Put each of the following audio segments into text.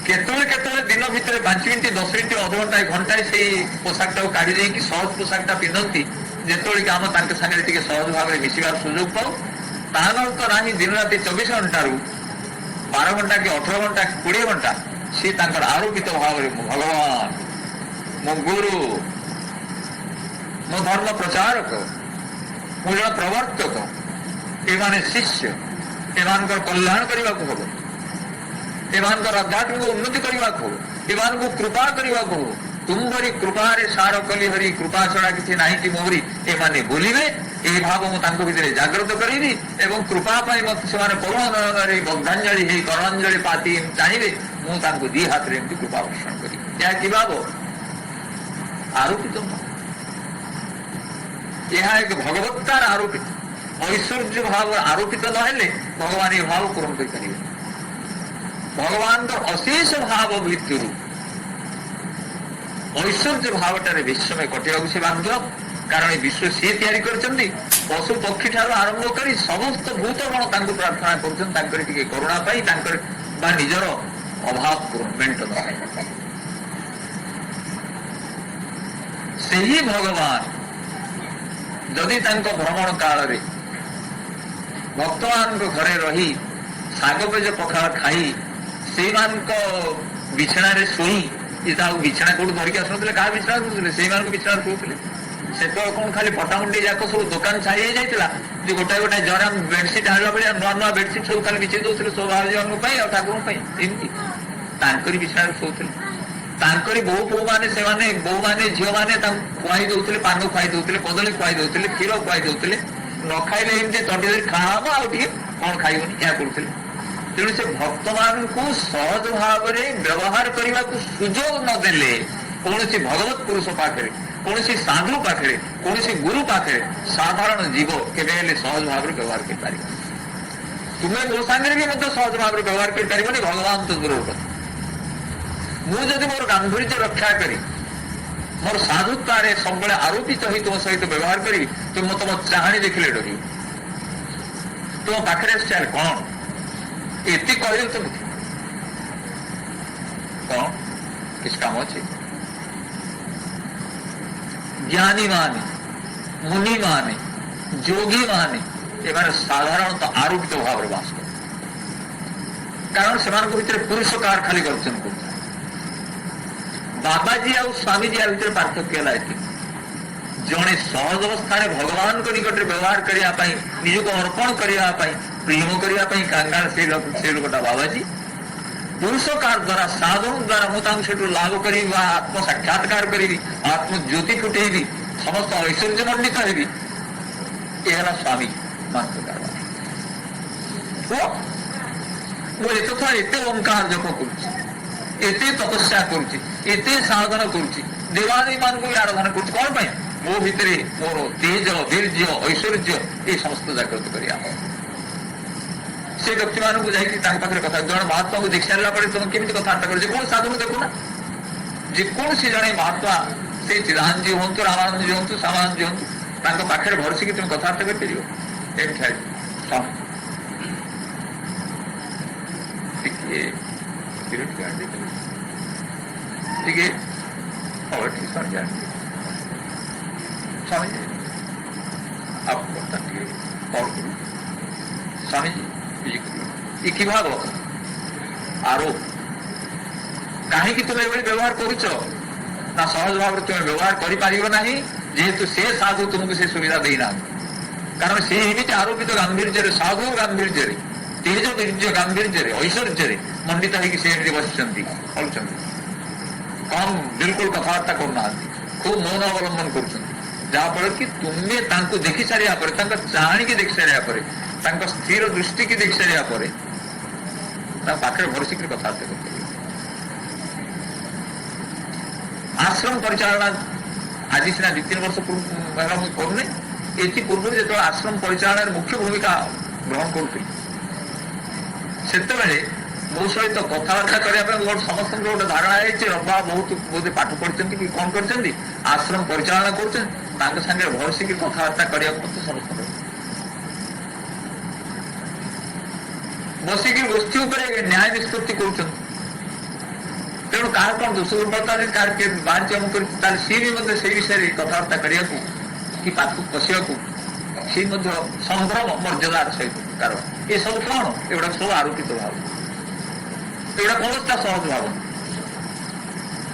केतले केतले दिन भितर 5 minute 10 minute अधघंटा घंटाए से पोशाकटा काढ़ी देकी सहज पोशाकटा पिंधती जिते कि आम सागे टे सहज भाव में मिसार सुजोग पाऊ ताल तो ना दिन राति 24 घंटा 12 घंटा कि 18 घंटा 20 घंटा सी आरोपित भाव में भगवान मो गुरु मो धर्म प्रचारक मो जन प्रवर्तक एमाने शिष्य एमान कल्याण करने को हम एमान आध्यात्मिक उन्नति करने को एमान कृपा करने को तुम भरी कृपा सार कली हरी कृपा छड़ा किसी ना कि मोहरी एमाने बोलिबे ए भाव मुझे भितर जागृत करी एवं कृपा से करुण बद्धांजलि हे करंजलि पाती चाहिए मुझे दी हाथ में कृपा वर्षण करी या कि भाव आरोपित यह एक भगवत्तार आरोपित ऐश्वर्य भाव आरोपित नहेले भगवान ये भाव पूरण कर भगवान तो अशेष भाव भितर ऐश्वर्य भावटार विश्व में कटिया से बाध्य कारण विश्व सी तैयारी करछन्ती पशु पक्षी ठार आरंभ कर समस्त भूतगण प्रार्थना कर करुणा पाई निजर अभाव पूर्ण मेंटन से ही भगवान जदि भ्रमण काल भक्त मान घरे रही शाग पेज पखाड़ खाई से बिछना शोई बिछना कौट धरिक आसुले क्या बिछना शुले से बिछना शुले से कौन खाली पटामुंडी जाक सब दुकान छाई जाता गोटाए गोटाए जरा बेडसीट आना भाया नुआ नुआ बेडसीट सब खाली बिछे दौले सौभाग्य ठाकुर एमती बिछना शोले बो बो मैंने बो मैंने झील मैंने खुआई दौले पान खुआई दौले कदली खुआई दौले क्षीर खुआई दौले न खाइले एमती तंटी धरी खाब आउ कौन खाइबनी या करुले तेणु से भक्त मान को सहज भाव में व्यवहार करने को सुजोग नदेले कौन सी भगवत पुरुष पाखे कौन सी साधु पाखे कौन सी गुरु पाखे साधारण जीव केवे सहज भाव में व्यवहार कर पार तुम्हें मो सागर भी सहज भाव में व्यवहार कर पार भगवान तो दूर कथा मुझे मोर गांधीर्य रक्षा करी मोर साधुतार सब आरोपित हो तुम सहित व्यवहार करी तुम तुम चाहाणी देखिले डरी तुम पाखे चाल कौन एति कहले तो कौन किस काम अच्छे ज्ञानी माने मुनि माने जोगी माने एमाने साधारण तो आरोपित भाव में बास कर कारण से भीतर पुरुषकार खाली गर्जन कर बाबाजी आ स्वामीजी भीतर पार्थक्य है जड़े सहज अवस्था भगवान को निकट व्यवहार करने निज को अर्पण करने प्रेम करने कांगाल से लोकटा बाबाजी पुरुषकार द्वारा साधन द्वारा मुझे लाभ करी आत्म साक्षात्कार करी आत्मज्योति फुटेबी समस्त ऐश्वर्य मंडित हेबी यह स्वामी मानकर मुझे एत ओंकार जप कर तपस्या कर साधन कर देवादी मान को भी आराधना कर कौन पाई मो भितर मोर तेज वीर्य ऐश्वर्य ये समस्त जागृत करिया से व्यक्ति मान को जाकर कथा जन महात्मा को देख सारा तुम केमी कथबार्ता कर कौन साधु देखुना जेकोसी जड़े महात्मा से चिदानंद जी हूँ रामानंद जी हूँ श्यामानंद जी हूँ पाखे भरसिकी तुम कथबार्ता कर स्वामी जी आप स्वामी जी ये भाव आरोप कहीं तुम्हें व्यवहार करुच ना सहज भाव में तुम्हें व्यवहार करना जेहेतु से साधु तुमको से सुविधा देना कारण से एमती आरोपित गांधीर्य साधु गांधीर्य तेज वीर्य गांधीर्य ऐश्वर्य मंडित होती बस कम बिल्कुल कथबार्ता करना खूब मौन अवलंबन कर जहाँफल कि तुम्हें देखी सारा चाणी की देखी सारा स्थिर दृष्टि की देखी सारा पाखे भरसिक कथबार्ता कर आश्रम परिचालना आज सीना 2-3 वर्ष मुझे करूनी ये पूर्व जो आश्रम परिचालन मुख्य भूमिका ग्रहण करुँ से मो सहित कथबार्ता करने समस्त गोटे धारणा है रब्बा बहुत बोधे पाठ पढ़ते कि कौन कर आश्रम परिचालना कर सागे भरसिक कथबार्ता करने समस्त बसिक गोष्ठी न्याय निष्पत्ति कर तेणु क्या कौन दोष दुर्बलता बाहर अमुक सी भी से विषय कथबार्ता करने कि पाखक पशिया सी संभ्रम मर्यादार सहित कारण ये सब कौन एगुड़ा सब आरोपित भाव एगुड़ा कौन सहज भाव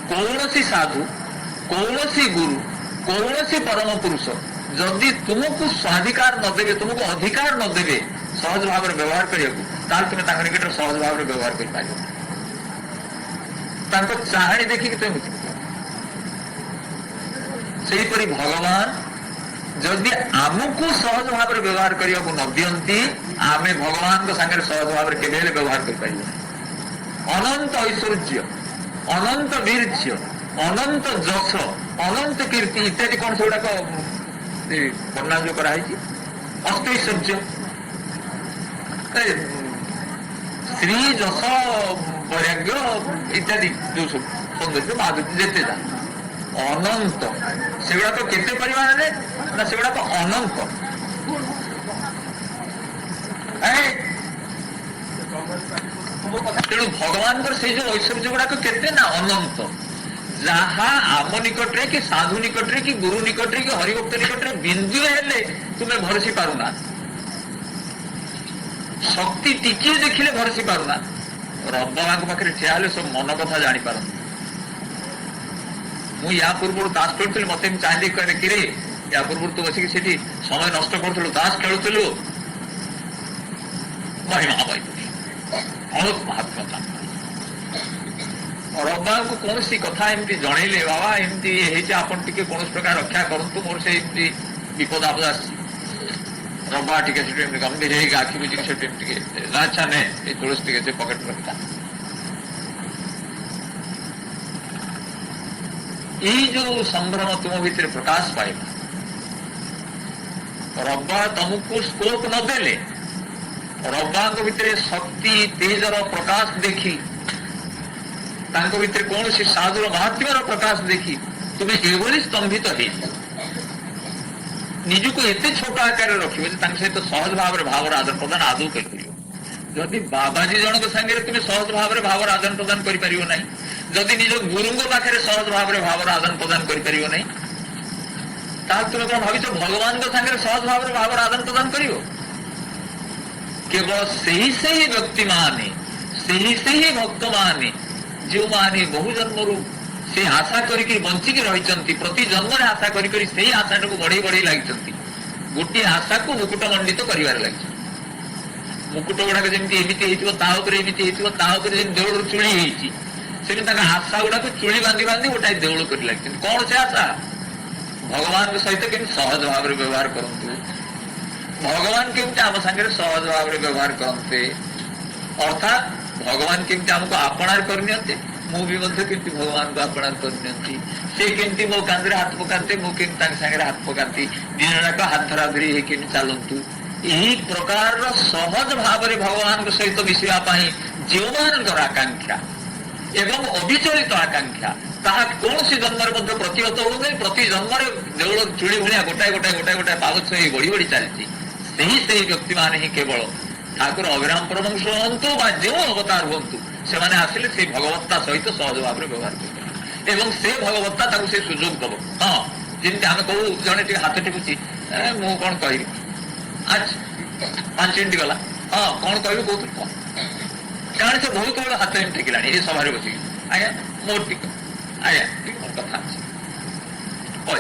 कौन साधु कौन गुरु कौन परम पुरुष जदि तुमको स्वाधिकार नदेवे तुमको अधिकार नदेवे सहज भाव में व्यवहार करने तुम्हें निकट सहज भाव में व्यवहार कर चाहाणी देखिए तुम सेहीपरि भगवान जदि आमको सहज भाव में व्यवहार करने को न दियंती आमे भगवान को सागर सहज भाव में केबे व्यवहार कर पारिबा अनंत ऐश्वर्य अनंत वीर्य अनंत जश अनंत कीर्ति इत्यादि कौन से गुड़ाक वर्णना जो कराई अष्टैश्वर्य श्री जश वैराग्य इत्यादि जो सब सौंदर्य माधुर्य जेते जा अनंत से गुड़ाक केते परिमाण ना से गुड़ाक अनंत तेणु भगवान से जो ऐश्वर्य गुड़ाक केते ना अनंत जहा आम निकट कि साधु निकट कि गुरु निकट कि हरिभक्त निकट बिंदु हेले तुम्हें भरसी पारुना शक्ति टिके देखिले भरसी पारुना रब्बा पाखे ठिया सब मन कथा जापर मुझे या पूर्व ताश खेलुली मत चाहिए कहे कि या पूर्व तू बसिक समय नष्ट करूँ ताश खेलुलु महिमा पाई बहुत महात्मा था रब्बा को कौन सी कथा एमती जनइले बाबा एमती आपन टिके कौन प्रकार रक्षा करतु मोर से विपद आपद आसी रब्बा टिके गंभीर आखि बुझी अच्छा ने तुलसी टिके पकेट रखता ये जो संभ्रम तुम भीतर प्रकाश पाइबा रब्बा तुमको स्कोप न देले रब्बा भितर शक्ति तेजर प्रकाश देखी भीतर कौन सी साधुर महात्म्यर प्रकाश देखी तुम्हें एभली स्तंभित हो निजको एत छोट आकार रखिए सहित सहज भाव में भावर आदान प्रदान आदौ कर जदि बाबाजी जनक सागर तुम्हें सहज भाव में भावर आदान प्रदान कर जदि निज गुरु पाखे सहज भाव में भावर आदान प्रदान कर तुम्हें कौन भाव भगवान सागर सहज भाव में भावर आदान प्रदान कर केवल से ही व्यक्ति माने से ही भक्त माने जो माने बहु जन्म से आशा करके बंचिक रही प्रति जन्म आशा करी से आशा को बढ़े बढ़े लगी गोटे आशा को मुकुट मंडित कर लगी मुकुट गुड़ाक जमी एमती देउल चुड़ी से आशा गुड़ाक चुड़ी बांधि बांधि गोटाए देउल कर लगी कौन से आशा भगवान सहित केमी सहज भाव में व्यवहार करते भगवान केमती आम सागर सहज भाव में व्यवहार करते अर्थात भगवान केमती आमको आपणार करनियंते मुझे भगवान को आपणार करनियंती से केमती मो कांधरे हाथ पकाते मु केमती सागर हाथ पकाती दिन जाक हाथ धरा धरी केमती चलतु यही प्रकार सहज भाव में भगवान सहित मिसवा जो मान आकांक्षा एवं अविचलित आकांक्षा ताहा कौन सी जन्म प्रतिहत हो प्रति जन्म देउल चूड़ी भाया गोटाए गोटाए गोटाए गोटाए पावछ बढ़ी बढ़ी चलती व्यक्ति मान ही केवल ठाकुर अभिराम परमहंस हूँ जो अवतार हूँ से आसिले से भगवत्ता सहित सहज भाव में व्यवहार कर से भगवत्ता से सुजोग दब हाँ जमी आम कहू जड़े हाथ टेकुची मु कौन कह अच्छा 5 मिनिट गला हाँ कौन कह कौन कारण से बहुत बड़ा हाथ एम टेकिला ये सभारे बस आज्ञा मोर टिक आज्ञा मोर कथा कह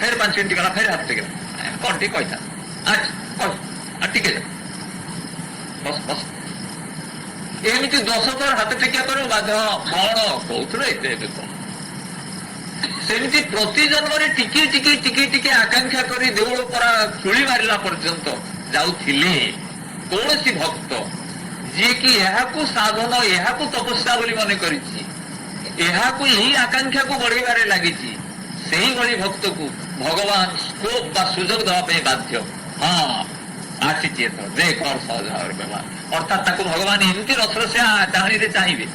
फिर 5 मिनिट गला फिर हाथ टेकिला कौन टी कही अच्छा कह टिके बस बस एमती 10 थर हाथ टेकिया कर कौन कहते कौन सेमती प्रति जन्म टिके टिके टिके टिके आकांक्षा कर देउल परा चुली मारिला पर्यंत जाउथिले कौन सी भक्त जी कि यहाकू साधन यहाकू तपस्या बोली मन करिछि यहाकू यही आकांक्षा को बढ़ेबारे लागिछि सेही भली भक्त को भगवान स्कोप बा सुजोग देवा बाध्य हाँ आसी तो देख और सहज भाव व्यवहार अर्थात ताको भगवान एमती रथर से टाणी चाहिए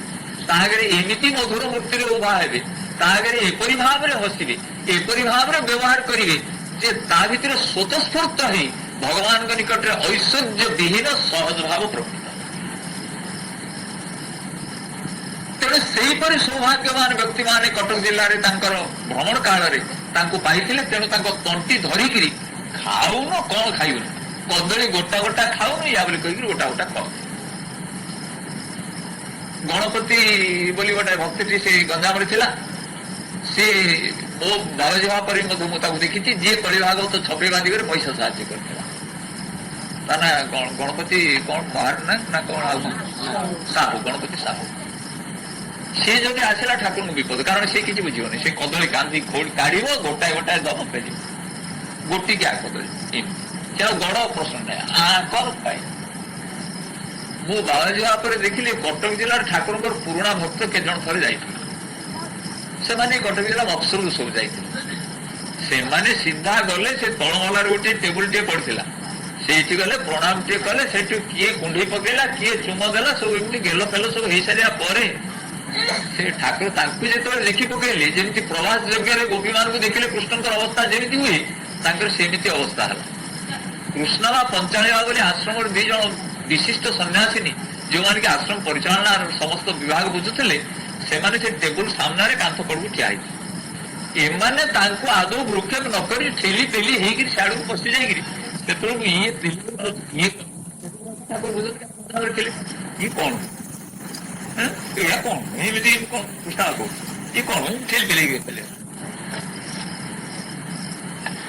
तागरे एमती मधुर मूर्ति उभा हे तागरे एपरी भाव में हसिबे एपरी भाव में व्यवहार करेंगे जे ता भितर स्वतस्फूर्त ही भगवान निकट ऐश्वर्य विहीन सहज भाव प्रकृत तेणु सेहीपरि सौभाग्यवान व्यक्ति माने कटक जिले में भ्रमण काल में पाइथिले। तेणु तंटी धरिकी खाऊन कौन खाइबुन कदली गोटा गोटा खाऊन या बोली कही गोटा गोटा खाऊ। गणपति बोली गोटे भक्ति से गंजाम सी मो बाबा जावा पर देखी जी कड़ी भागवत छपेवा दिगरे पैसा साहाଯ୍य करता ना गणपति कौन बाहर ना कौन साहू गणपति साहू सी जो आसला ठाकुर को विपद कारण से किसी बुझे से कदली कांदी काढ़ गोटाए गोटाए दम फेल गोटी क्या कदली गड़ प्रश्न ना कौन पाए मु बाबा जावा पर देखिली कटक जिलार ठाकुर पुराणा भक्त के जन थे जाइए से कटक जिला मफसर सब जाने सीधा गले से तलमलार गोटे टेबुल टे पड़ा से गले प्रणाम टे कले से किए कुंडे पकेला किए चुम देला सब एमती गेल फेल सब हो सारा से ठाकुर जो देखी पकेले जमी प्रवास जगह गोपी मान देखिले कृष्ण अवस्था जमी हुए सेमती अवस्था है। कृष्णवा पंचाणी बोली आश्रम दी जन विशिष्ट सन्यासिनी जो मैंने आश्रम परिचालना समस्त विभाग बुझुते से टेबुल सामने कांथ कड़ू ठिया एमाने आदौ भ्रूक्षेप नक ठेली पेली होकर सियाड़ को पशि जाए कौन कौन एमती कृष्णा को ये कौन ठेली पेली गए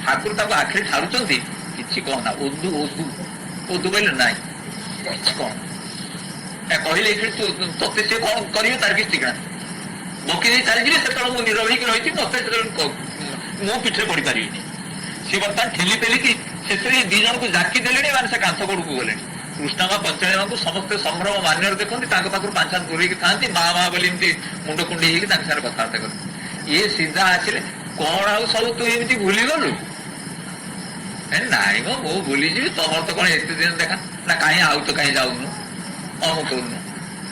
ठाकुर आखिरी ठारुंट कि कहना ओदू ओदू ओदू बोले ना कि कौन कहले ते से कौन कर तार कि ठिकाना बकी चली से मुझे नीरव रही मत मो पिठे पड़ पारि सी बर्तमान ठेली पेलिकी से दी जन को जाकी देले से कांथ कड़ू को गले कृष्णा पंचायत को समस्त संभ्रम मान्य देखते पाखर पांच हाथ दूर था माँ माँ बोली मुंड कुंडे सारे कथबार्ता कर ये सीधा आसिले कौन आउ सब तू एमती भूली गलु नाई मो भूलीजी तुम तो कौन एत दिन देखा ना कहीं आउ तो कहीं जाऊन अमुक करूनु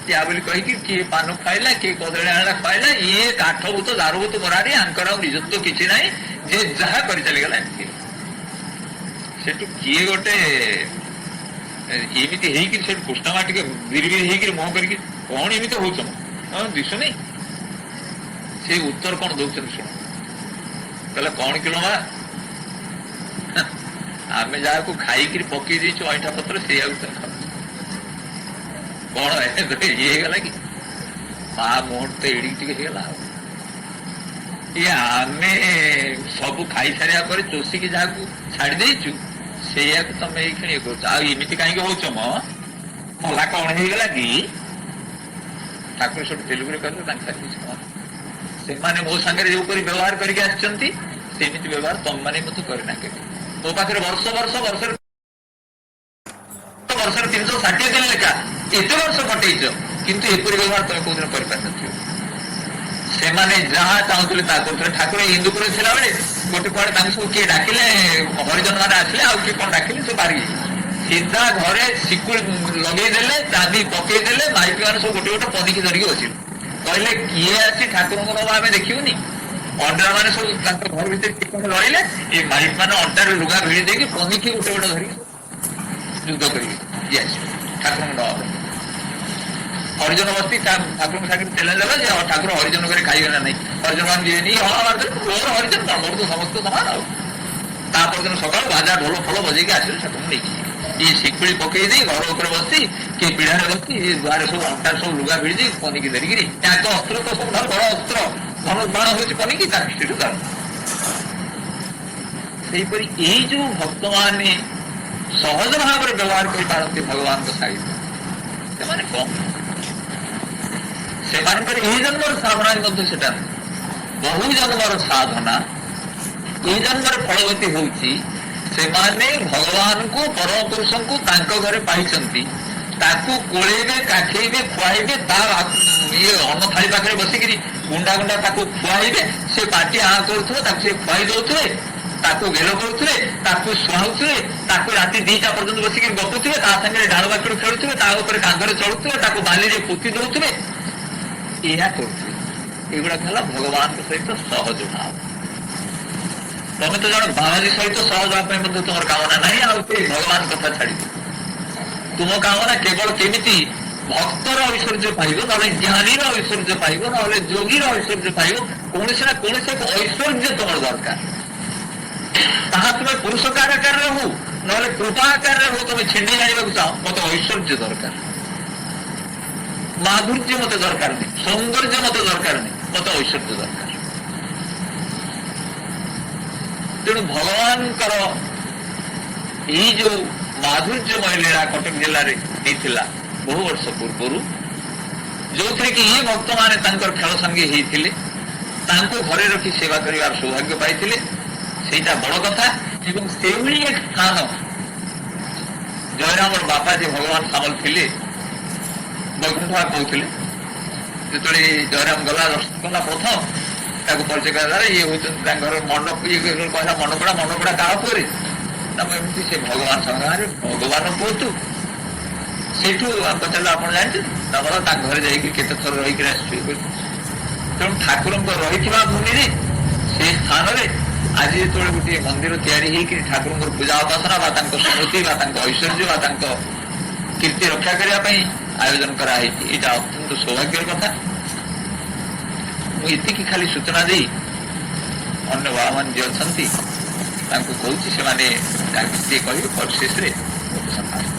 या बोली कहीकि किए पान खाइला किए कदली आला खाइला ये काठ भूत दारू भूत मरारी आंकर निजत्व किसी ना जे जहा कर चलीगला एमती से किए गोटे एमती होकर कृष्णमा टे बिरबिर होकर मुह कर कौन एमती हो दिशु नहीं से उत्तर कौन दौरान शुण कहला कौन किलो मा आम जहाँ को खाई पकई देचु अईठा पत्र से कौन ये गला कि माँ मुहूर्त तो एड़ी टेगला ये आम सब खाई सारा पर चोषिकी जहाँ को छाड़ देचु से तुम ये कर कहीं हो मला कौन होगला कि ठाकुर सब तेलुगु कहते से मो सागर जो व्यवहार करके आमती व्यवहार तुम मैंने मत करना के मो पाखे वर्ष वर्ष वर्ष वर्ष 360 दिन लेखा एत वर्ष कटेच किंतु एपरी व्यवहार तुम कौ दिन कर से जहाँ चाहूले ठाकुर हिंदुपुर थिला बेले गोटे कड़े सब किए डाकिले हरिजन मैंने आसिले आउ किए कौन डाकिले से बारी सीधा घरे सिकुड़ लगेदेले चांदी पकईदे माइपी मैंने सब गोटे गोटे पनिकी धरिकी बसिल कहले किए आसी ठाकुर आम देखुनी अंडा मैंने सब घर भर लड़े ये माइप मैंने अंटार लुगा भिड़ी देकी पनिकी गोटे गोटे धरिकी युद्ध करेंगे ठाकुर हरिजन बस्ती ठाकुर सागर तेल देगा ठाकुर हरिजन कर खाइबे ना नहीं हरिजन मान दिए हरिजन कौन मोर तो समस्त समान आपर दिन सका बाजा ढोल फल बजेक आस ठाकुर नहीं ये शिकुड़ी पकई दी घर उपर बसी किए पीढ़ा बसी दुआरे सब अंटार सब लुगा भिड़ी पनिकी धरिकी अस्त्र तो सब बड़ अस्त्र धनुष बाण हो पनिकी सेपरी यही जो भक्त मैंने सहज भाव में व्यवहार कर पारती भगवान साहित्य से कम से जन्मर साधना से बहु जन्मर साधना ये जन्मर फलवती होची से भगवान को परम पुरुष को घरे पाई कोलेबे काखेबे खुआइबे ये अन्न थाली पाखे बसिकी गुंडा गुंडा खुआइबे से पार्टी हाँ करुवे खुआई दौथे गेल करुवे शुआऊे राति 2टा पर्यटन बसिक गपुवे सागे डाल बाकड़ खेलुवे कांधरे चलुवे बाली पोती दौथे यह करुगुड़ा है भगवान सहित सहज भाव तुम तो जन बालाजी सहित सहज भाव तुम कामना ना भगवान कथा छाड़ तुम कामना केवल केमी ଭକ୍ତର ଐଶ୍ୱର୍ଯ୍ୟ ପାଇବ, ନହେଲେ ଜ୍ଞାନୀର ଐଶ୍ୱର୍ଯ୍ୟ ପାଇବ, ନହେଲେ ଯୋଗୀର ଐଶ୍ୱର୍ଯ୍ୟ ପାଇବ। କୌଣସି ନା କୌଣସି ଏକ ଐଶ୍ୱର୍ଯ୍ୟ ତମର ଦରକାର। ତାହା ତୁମେ ପୁରୁଷକାର ଆକାରରେ ହଉ ନହେଲେ କୃପା ଆକାରରେ ହଉ, ତମେ ଛିଣ୍ଡି ଜାଣିବାକୁ ଚାହ, ମତେ ଐଶ୍ୱର୍ଯ୍ୟ ଦରକାର, ମାଧୁର୍ଯ୍ୟ ମତେ ଦରକାର ନାହିଁ, ସୌନ୍ଦର୍ଯ୍ୟ ମତେ ଦରକାର ନାହିଁ, ମତେ ଐଶ୍ୱର୍ଯ୍ୟ ଦରକାର। ତେଣୁ ଭଗବାନଙ୍କର ଏଇ ଯୋଉ ମାଧୁର୍ଯ୍ୟମୟ ଲୀଳା କଟକ ଜିଲ୍ଲାରେ ହେଇଥିଲା ବହୁ ବର୍ଷ ପୂର୍ବରୁ, ଯୋଉଥିରେ କି ଇଏ ଭକ୍ତମାନେ ତାଙ୍କର ଖେଳ ସଙ୍ଗୀ ହେଇଥିଲେ, ତାଙ୍କୁ ଘରେ ରଖି ସେବା କରିବାର ସୌଭାଗ୍ୟ ପାଇଥିଲେ, ସେଇଟା ବଡ କଥା। ଏବଂ ସେଇଭଳି ଏକ ସ୍ଥାନ ଜୟରାମର ବାପା ଯେ ଭଗବାନ ସାମଲ ଥିଲେ, ବୈକୁଣ୍ଠ କହୁଥିଲେ, ଯେତେବେଳେ ଜୟରାମ ଗଲା ଦର୍ଶନ କଲା ପ୍ରଥମ, ତାକୁ ପରିଚୟ କଲା, ଇଏ ହଉଛନ୍ତି ତାଙ୍କ ଘର ମଣ୍ଡପ, ଇଏ କହିଲା ମଣ୍ଡପଡ଼ା କାହା ପରେ, ତାକୁ ଏମିତି ସେ ଭଗବାନ ସାଙ୍ଗରେ ଭଗବାନ କୁହନ୍ତୁ। ସେଇଠୁ ପଚାରିଲେ ଆପଣ ଜାଣିଛନ୍ତି, ତାଙ୍କର ତାଙ୍କ ଘରେ ଯାଇକି କେତେ ଥର ରହିକିରି ଆସିଛୁ। ତେଣୁ ଠାକୁରଙ୍କ ରହିଥିବା ଭୂମିରେ, ସେ ସ୍ଥାନରେ ଆଜି ଯେତେବେଳେ ଗୋଟିଏ ମନ୍ଦିର ତିଆରି ହେଇକି ଠାକୁରଙ୍କର ପୂଜା ଉପାସନା ବା ତାଙ୍କ ସ୍ମୃତି ବା ତାଙ୍କ ଐଶ୍ୱର୍ଯ୍ୟ ବା ତାଙ୍କ କୀର୍ତ୍ତି ରକ୍ଷା କରିବା ପାଇଁ ଆୟୋଜନ କରାହେଇଛି, ଏଇଟା ଅତ୍ୟନ୍ତ ସୌଭାଗ୍ୟର କଥା। ମୁଁ ଏତିକି ଖାଲି ସୂଚନା ଦେଇ ଅନ୍ୟ ବାବାମାନେ ଯିଏ ଅଛନ୍ତି ତାଙ୍କୁ କହୁଛି, ସେମାନେ ଯାହା କିଛି କହିବେ ପରିଶେଷରେ ଉପସଂହାର।